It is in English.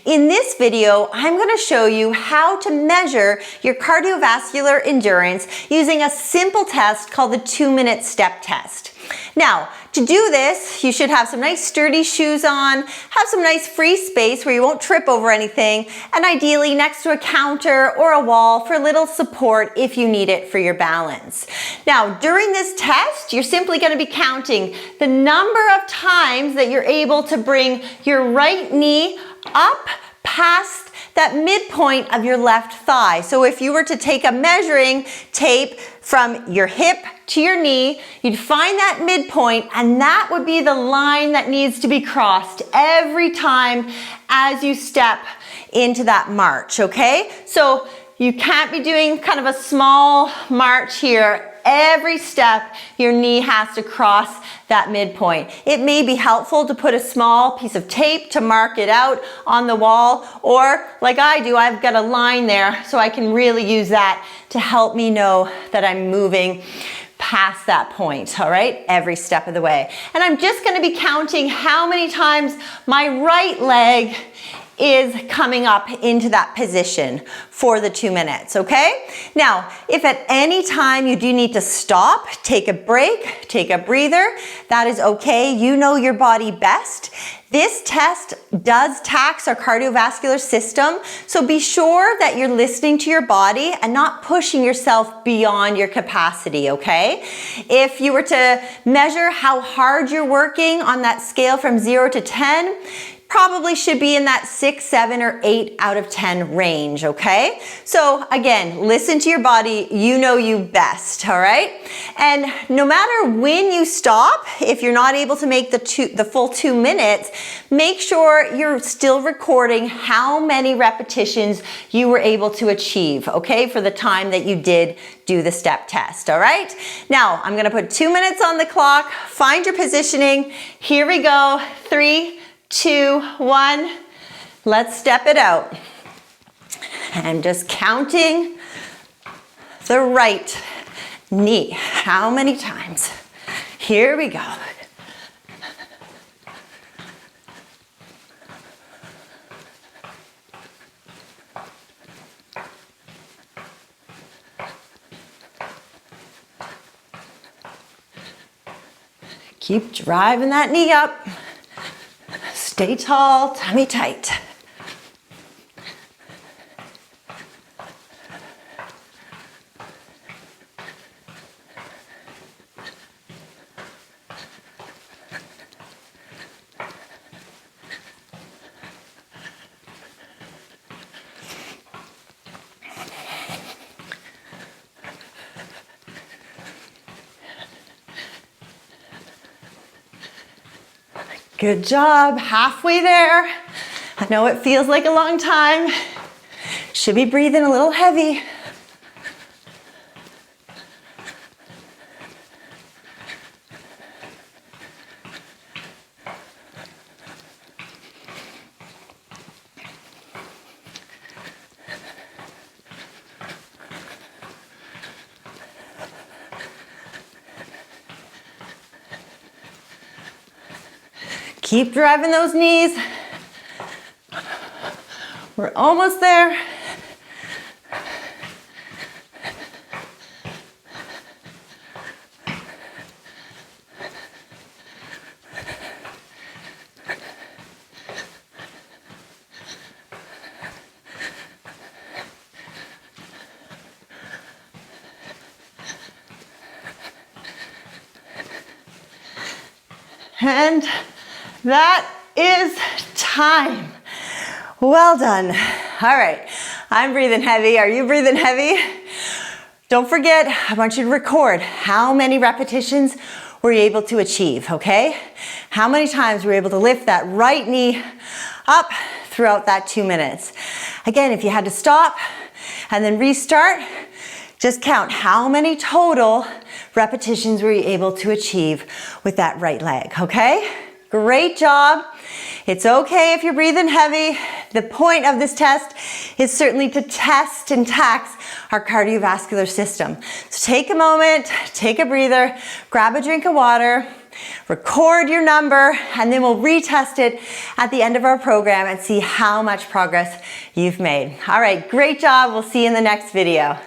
In this video, I'm going to show you how to measure your cardiovascular endurance using a simple test called the 2-minute step test. Now, to do this, you should have some nice sturdy shoes on, have some nice free space where you won't trip over anything, and ideally next to a counter or a wall for a little support if you need it for your balance. Now, during this test, you're simply going to be counting the number of times that you're able to bring your right knee up past that midpoint of your left thigh. So if you were to take a measuring tape from your hip to your knee, you'd find that midpoint, and that would be the line that needs to be crossed every time as you step into that march, okay? So you can't be doing kind of a small march here. Every step, your knee has to cross that midpoint. It may be helpful to put a small piece of tape to mark it out on the wall, or like I do, I've got a line there so I can really use that to help me know that I'm moving past that point, all right, every step of the way. And I'm just going to be counting how many times my right leg is coming up into that position for the 2 minutes, okay? Now, if at any time you do need to stop, take a break, take a breather, that is okay. You know your body best. This test does tax our cardiovascular system, so be sure that you're listening to your body and not pushing yourself beyond your capacity, okay? If you were to measure how hard you're working on that scale from 0 to 10, probably should be in that 6, 7, or 8 out of 10 range, okay? So again, listen to your body, you know you best, all right? And no matter when you stop, if you're not able to make the full 2 minutes, make sure you're still recording how many repetitions you were able to achieve, okay, for the time that you did do the step test, all right? Now, I'm gonna put 2 minutes on the clock, find your positioning, here we go, 3, 2, 1, let's step it out. And just counting the right knee. How many times? Here we go. Keep driving that knee up. Stay tall, tummy tight. Good job, halfway there. I know it feels like a long time. Should be breathing a little heavy. Keep driving those knees. We're almost there. And that is time. Well done. All right, I'm breathing heavy. Are you breathing heavy? Don't forget, I want you to record how many repetitions were you able to achieve, okay? How many times were you able to lift that right knee up throughout that 2 minutes? Again, if you had to stop and then restart, just count how many total repetitions were you able to achieve with that right leg, okay? Great job. It's okay if you're breathing heavy. The point of this test is certainly to test and tax our cardiovascular system. So take a moment, take a breather, grab a drink of water, Record your number, and then we'll retest it at the end of our program and see how much progress you've made. All right, great job. We'll see you in the next video.